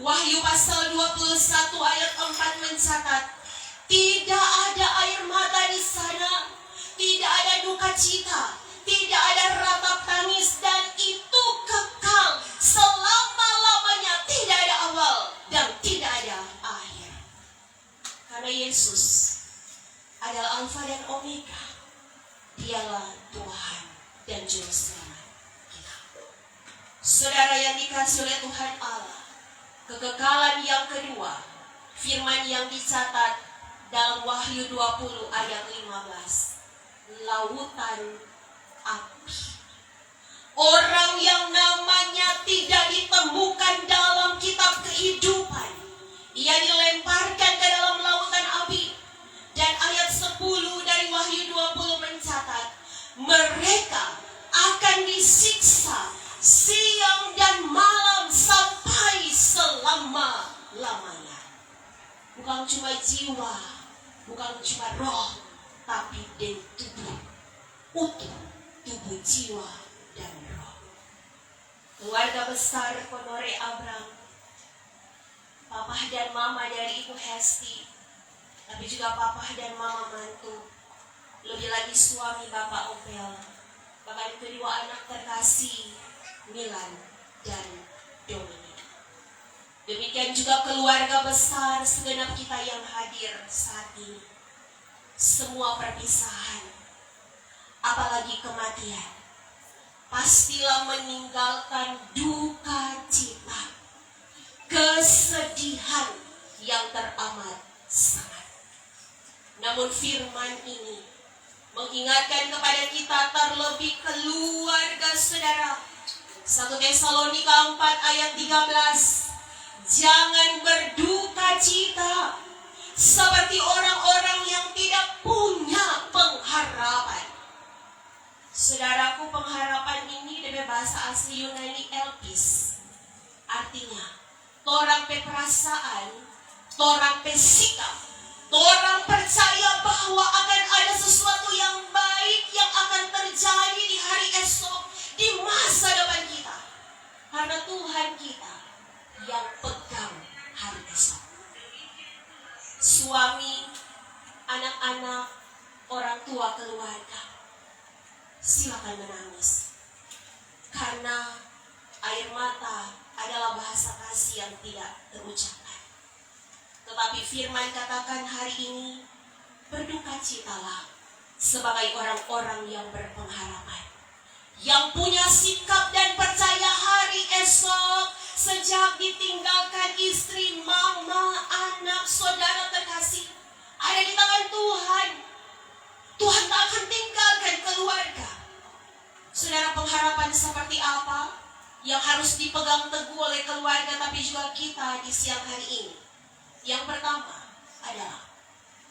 Wahyu pasal 21 ayat 4 mencatat, tidak ada air mata di sana, tidak ada duka cita, tidak ada ratap tangis, dan itu kekal selama-lamanya, tidak ada awal dan tidak ada akhir. Karena Yesus adalah Alfa dan Omega, dialah Tuhan dan Juru Selamat kita. Saudara yang dikasihi oleh Tuhan Allah, kekekalan yang kedua, firman yang dicatat dalam Wahyu 20 ayat 15, lautan api. Orang yang namanya tidak ditemukan dalam kitab kehidupan, ia dilemparkan ke dalam lautan api. Dan ayat 10 dari Wahyu 20 mencatat, mereka akan disiksa siang dan malam sampai selama-lamanya. Bukan cuma jiwa, bukan cuma roh, tapi dan tubuh untuk tubuh jiwa dan roh. Keluarga besar Ponore Abram, Papa dan Mama dari Ibu Hesti, tapi juga Papa dan Mama Mantu, lebih lagi suami Bapak Opel, bahkan kedua anak terkasih Milan dan Dominic. Demikian juga keluarga besar segenap kita yang hadir saat ini. Semua perpisahan, apalagi kematian, pastilah meninggalkan duka cita, kesedihan yang teramat sangat. Namun firman ini mengingatkan kepada kita, terlebih keluarga saudara. 1 Tesalonika 4 ayat 13. Jangan berduka cita seperti orang-orang yang tidak punya pengharapan. Saudaraku, pengharapan ini dari bahasa asli Yunani elpis. Artinya, torang pe perasaan, torang pe sikap, torang percaya bahwa akan ada sesuatu yang baik yang akan terjadi di hari esok, di masa depan kita. Karena Tuhan kita yang pegang hari esok. Suami, anak-anak, orang tua keluarga, silakan menangis. Karena air mata adalah bahasa kasih yang tidak terucapkan. Tetapi firman katakan hari ini, berdukacitalah sebagai orang-orang yang berpengharapan, yang punya sikap dan percaya hari esok. Sejak ditinggalkan istri, mama, anak, saudara terkasih, ada di tangan Tuhan. Tuhan tak akan tinggalkan keluarga. Saudara, pengharapan seperti apa yang harus dipegang teguh oleh keluarga, tapi juga kita di siang hari ini? Yang pertama adalah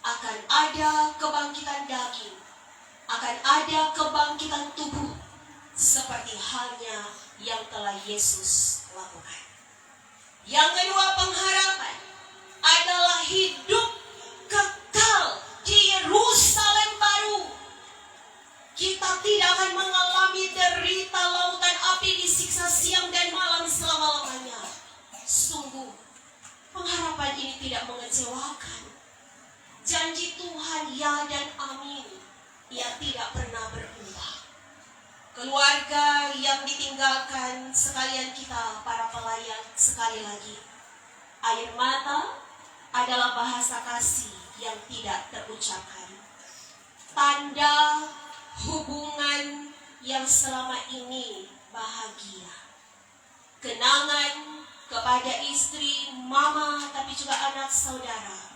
akan ada kebangkitan daging, akan ada kebangkitan tubuh, seperti halnya yang telah Yesus lakukan. Yang kedua, pengharapan adalah hidup kekal di Yerusalem baru. Kita tidak akan mengalami derita lautan api disiksa siang dan malam selama-lamanya. Sungguh, pengharapan ini tidak mengecewakan. Janji Tuhan ya dan amin. Ia tidak pernah berubah. Keluarga yang ditinggalkan, sekalian kita para pelayan, sekali lagi, air mata adalah bahasa kasih yang tidak terucapkan. Tanda hubungan yang selama ini bahagia. Kenangan kepada istri, mama, tapi juga anak saudara.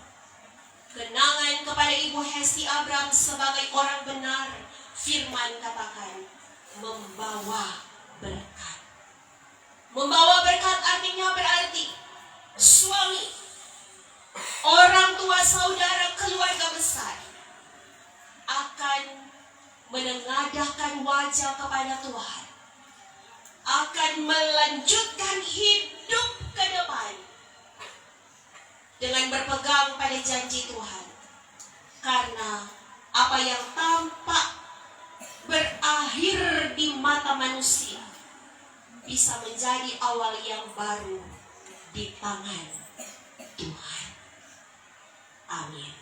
Kenangan kepada Ibu Hesti Abram sebagai orang benar. Firman katakan, membawa berkat. Membawa berkat artinya berarti suami, orang tua, saudara, keluarga besar akan menengadahkan wajah kepada Tuhan, akan melanjutkan hidup ke depan dengan berpegang pada janji Tuhan. Karena apa yang tampak berakhir di mata manusia bisa menjadi awal yang baru di tangan Tuhan. Amin.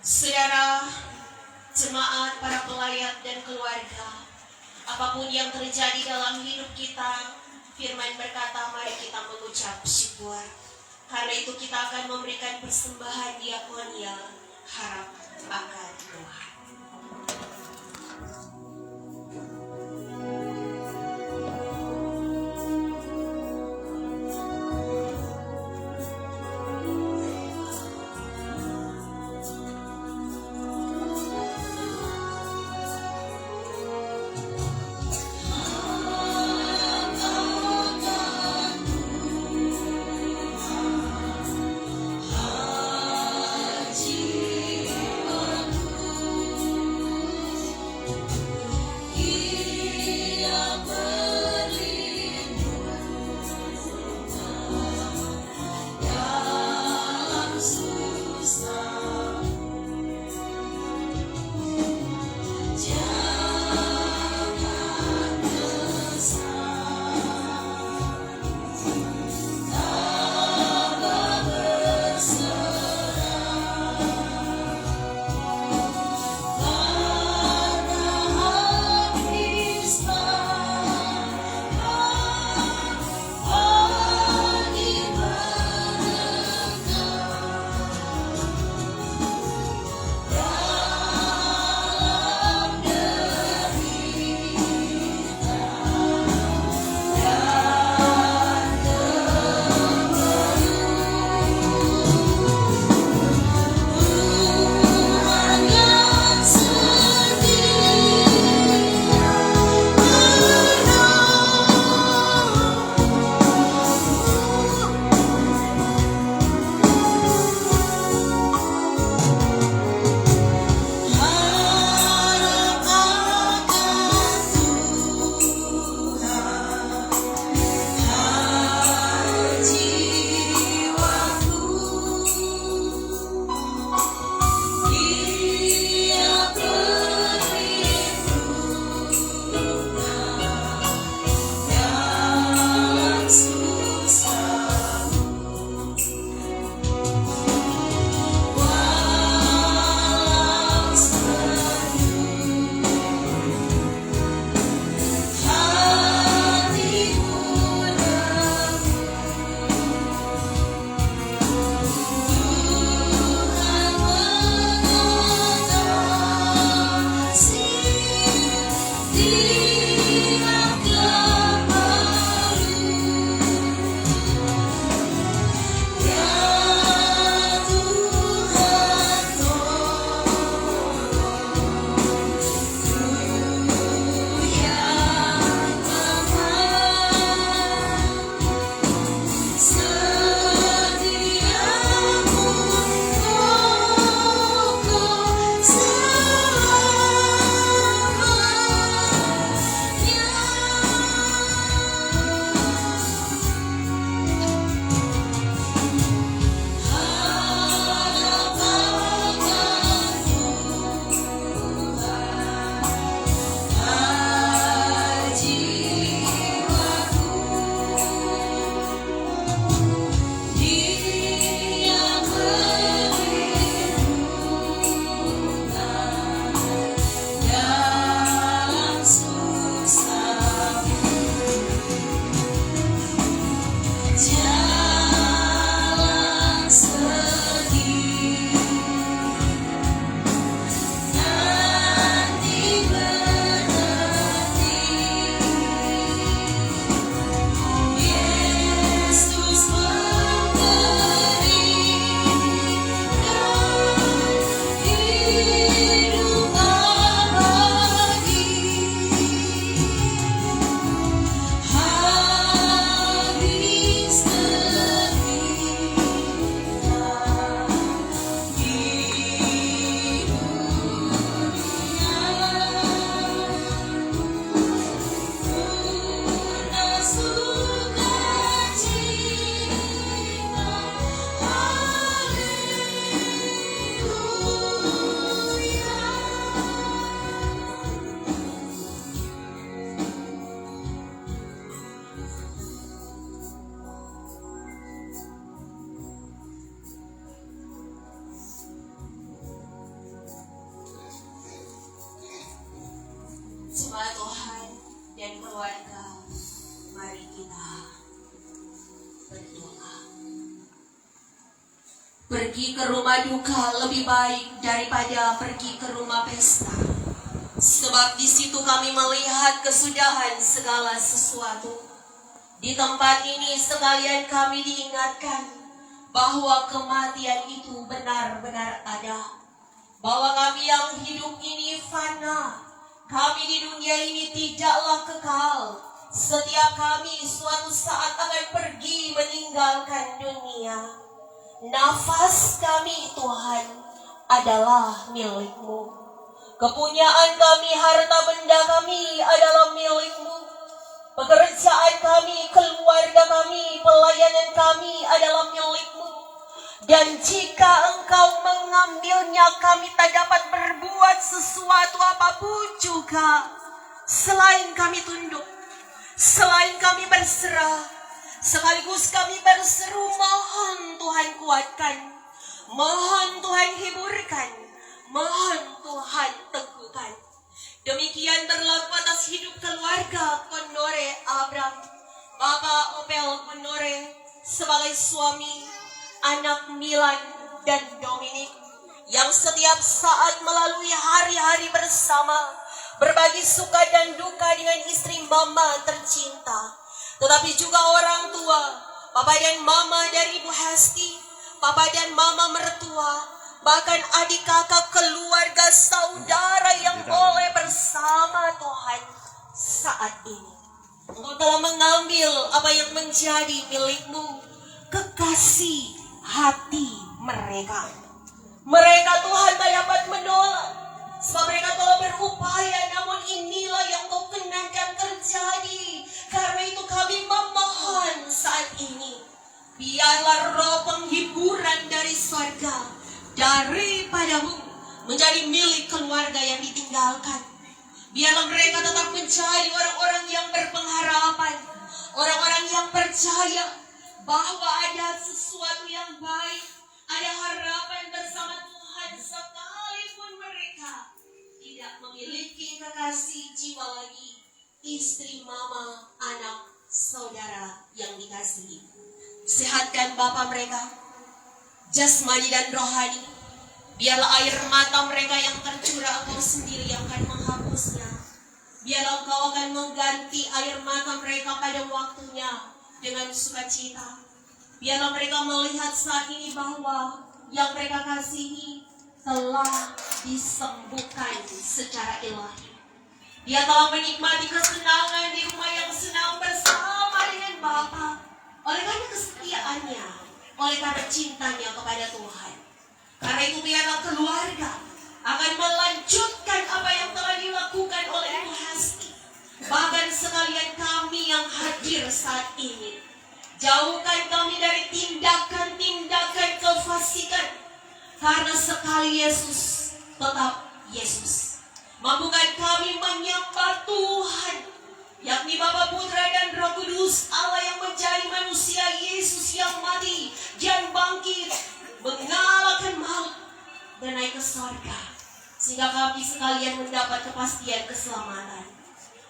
Saudara, jemaat, para pelayat dan keluarga, apapun yang terjadi dalam hidup kita, firman berkata, mari kita mengucap syukur. Karena itu kita akan memberikan persembahan diakonia, harap akan Tuhan. Pergi ke rumah duka lebih baik daripada pergi ke rumah pesta. Sebab di situ kami melihat kesudahan segala sesuatu. Di tempat ini sekalian kami diingatkan bahwa kematian itu benar-benar ada. Bahwa kami yang hidup ini fana. Kami di dunia ini tidaklah kekal. Setiap kami suatu saat akan pergi meninggalkan dunia. Nafas kami Tuhan adalah milik-Mu. Kepunyaan kami, harta benda kami adalah milik-Mu. Pekerjaan kami, keluarga kami, pelayanan kami adalah milik-Mu. Dan jika Engkau mengambilnya, kami tak dapat berbuat sesuatu apapun juga. Selain kami tunduk, selain kami berserah, sekaligus kami berseru, mohon Tuhan kuatkan, mohon Tuhan hiburkan, mohon Tuhan teguhkan. Demikian berlaku atas hidup keluarga Konore Abram, Bapak Opel Konore sebagai suami, anak Milan dan Dominic yang setiap saat melalui hari-hari bersama, berbagi suka dan duka dengan istri mama tercinta, tetapi juga orang tua, papa dan mama dari Ibu Hesti, papa dan mama mertua, bahkan adik kakak, keluarga, saudara yang boleh bersama Tuhan saat ini. Engkau telah mengambil apa yang menjadi milik-Mu, kekasih hati mereka. Mereka Tuhan tak dapat menolak, sebab mereka telah berupaya, namun inilah yang Kau kenakan terjadi. Karena itu kami memohon saat ini, biarlah roh penghiburan dari surga daripada-Mu menjadi milik keluarga yang ditinggalkan. Biarlah mereka tetap menjadi orang-orang yang berpengharapan, orang-orang yang percaya bahwa ada sesuatu yang baik, ada harapan bersama Tuhan, sekalipun mereka tidak memiliki kekasih jiwa lagi, istri, mama, anak, saudara yang dikasihi. Sehatkan Bapa mereka, jasmani dan rohani. Biarlah air mata mereka yang tercurah, Engkau sendiri yang akan menghapusnya. Biarlah Engkau akan mengganti air mata mereka pada waktunya dengan sukacita. Biarlah mereka melihat saat ini bahwa yang mereka kasihi telah disembuhkan secara ilahi. Dia telah menikmati kesenangan di rumah yang senang bersama dengan Bapa. Oleh karena kesetiaannya, oleh karena cintanya kepada Tuhan. Karena itu biarlah keluarga akan melanjutkan apa yang telah dilakukan oleh Ibu Hesti. Bahkan sekalian kami yang hadir saat ini, jauhkan kami dari tindakan-tindakan kefasikan. Karena sekali Yesus, tetap Yesus. Mampukan kami menyembah Tuhan, yakni Bapa, Putra, dan Roh Kudus, Allah yang menjadi manusia, Yesus yang mati dan bangkit, mengalahkan maut dan naik ke surga, sehingga kami sekalian mendapat kepastian keselamatan.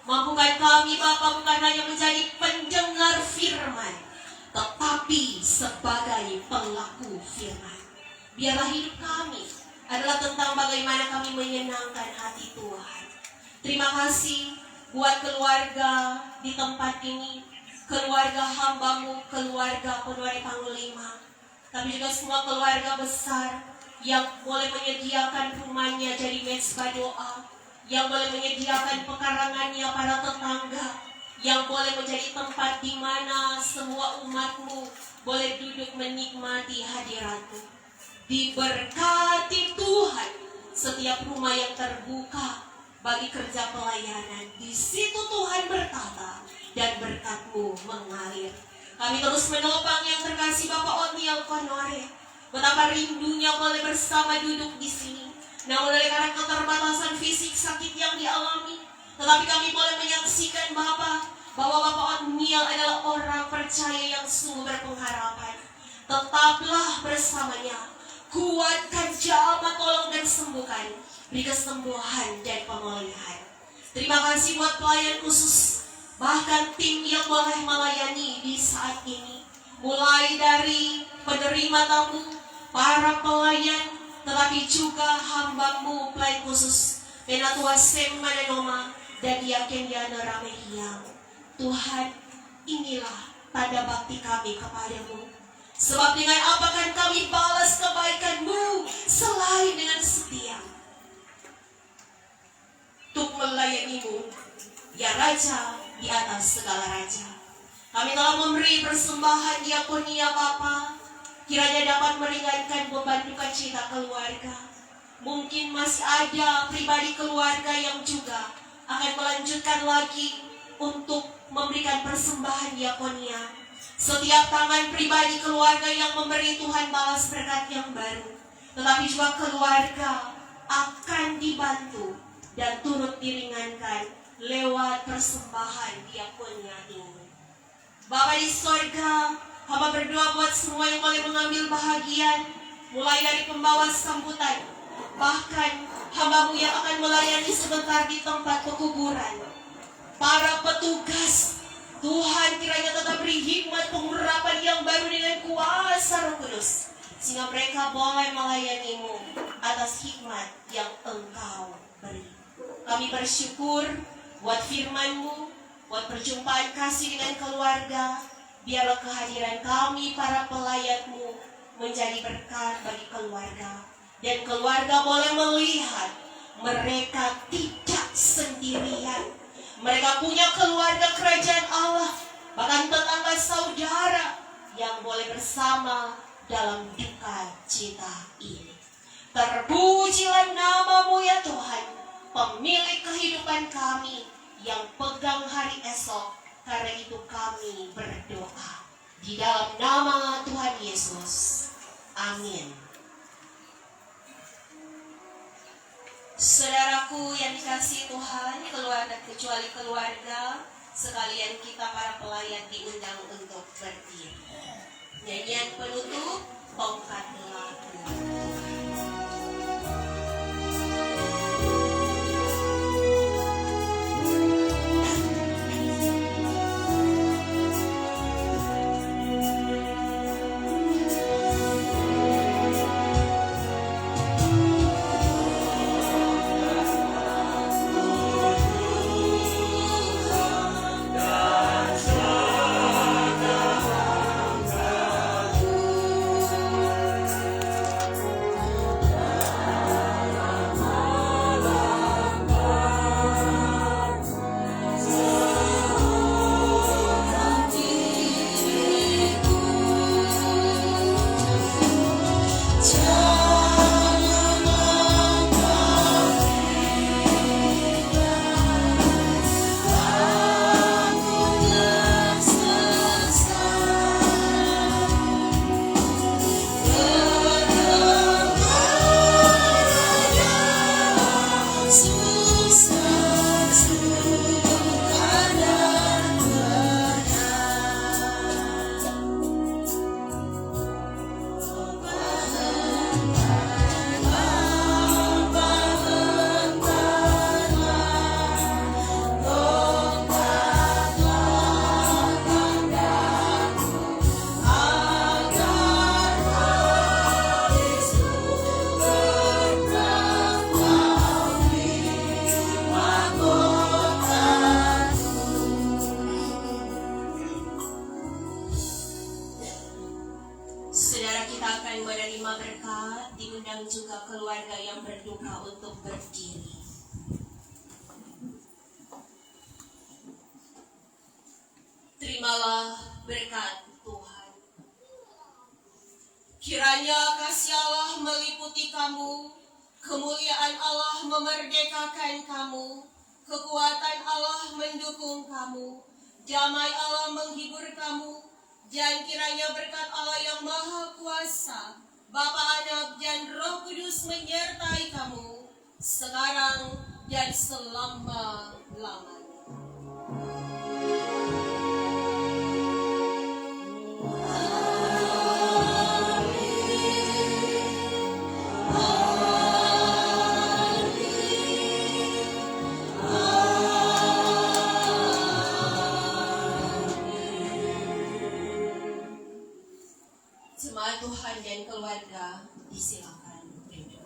Mampukan kami Bapa bukan hanya menjadi pendengar firman, tetapi sebagai pelaku firman. Biarlah hidup kami adalah tentang bagaimana kami menyenangkan hati Tuhan. Terima kasih buat keluarga di tempat ini, keluarga hamba-Mu, keluarga Konore Panglima, tapi juga semua keluarga besar yang boleh menyediakan rumahnya jadi mezbah doa, yang boleh menyediakan pekarangannya para tetangga, yang boleh menjadi tempat di mana semua umat-Mu boleh duduk menikmati hadirat-Mu. Diberkati Tuhan setiap rumah yang terbuka bagi kerja pelayanan. Di situ Tuhan bertata dan berkat-Mu mengalir. Kami terus menopang yang terkasih Bapak Otniel Konore. Betapa rindunya boleh bersama duduk di sini. Namun oleh karena keterbatasan fisik sakit yang dialami, tetapi kami boleh menyaksikan Bapak bahwa Bapak Otniel adalah orang percaya yang sungguh berpengharapan. Tetaplah bersamanya. Kuatkan, jamah, tolong dan sembuhkan. Beri kesembuhan dan pemulihan. Terima kasih buat pelayan khusus, bahkan tim yang boleh melayani di saat ini. Mulai dari penerima tamu, para pelayan, tetapi juga hamba-Mu pelayan khusus Penatua Sem Mananoma dan Diaken Diana Ramehiang. Tuhan, inilah tanda bakti kami kepadamu. Sebab dengan apa kan kami balas kebaikan-Mu selain dengan setia untuk melayani-Mu, ya Raja di atas segala raja. Kami telah memberi persembahan diakonia Bapa, kiranya dapat meringankan beban duka cita keluarga. Mungkin masih ada pribadi keluarga yang juga akan melanjutkan lagi untuk memberikan persembahan diakonia. Setiap tangan pribadi keluarga yang memberi, Tuhan balas berkat yang baru. Tetapi juga keluarga akan dibantu dan turut diringankan lewat persembahan diakonia ini. Bapa di sorga, hamba berdoa buat semua yang boleh mengambil bahagian, mulai dari pembawa sambutan, bahkan hamba-Mu yang akan melayani sebentar di tempat pekuburan. Para petugas, Tuhan kiranya tetap beri hikmat pengurapan yang baru dengan kuasa Roh Kudus, sehingga mereka boleh melayani-Mu atas hikmat yang Engkau beri. Kami bersyukur buat firman-Mu, buat perjumpaan kasih dengan keluarga. Biarlah kehadiran kami para pelayan-Mu menjadi berkat bagi keluarga, dan keluarga boleh melihat mereka tidak sendirian. Mereka punya keluarga kerajaan Allah, bahkan tetangga saudara yang boleh bersama dalam duka cita ini. Terpujilah nama-Mu ya Tuhan, pemilik kehidupan kami yang pegang hari esok. Karena itu kami berdoa di dalam nama Tuhan Yesus. Amin. Saudaraku yang dikasihi Tuhan, keluarga kecuali keluarga, sekalian kita para pelayan diundang untuk berdiri. Nyanyian penutup, tongkatlah Tuhan. Saudara, kita akan menerima berkat, diundang juga keluarga yang berduka untuk berdiri. Terimalah berkat Tuhan. Kiranya kasih Allah meliputi kamu, kemuliaan Allah memerdekakan kamu, kekuatan Allah mendukung kamu, damai Allah menghibur kamu, dan kiranya berkat Allah yang Maha Kuasa, Bapa, Anak, dan Roh Kudus menyertai kamu sekarang dan selama-lamanya. Jemaat Tuhan dan keluarga, disilakan duduk.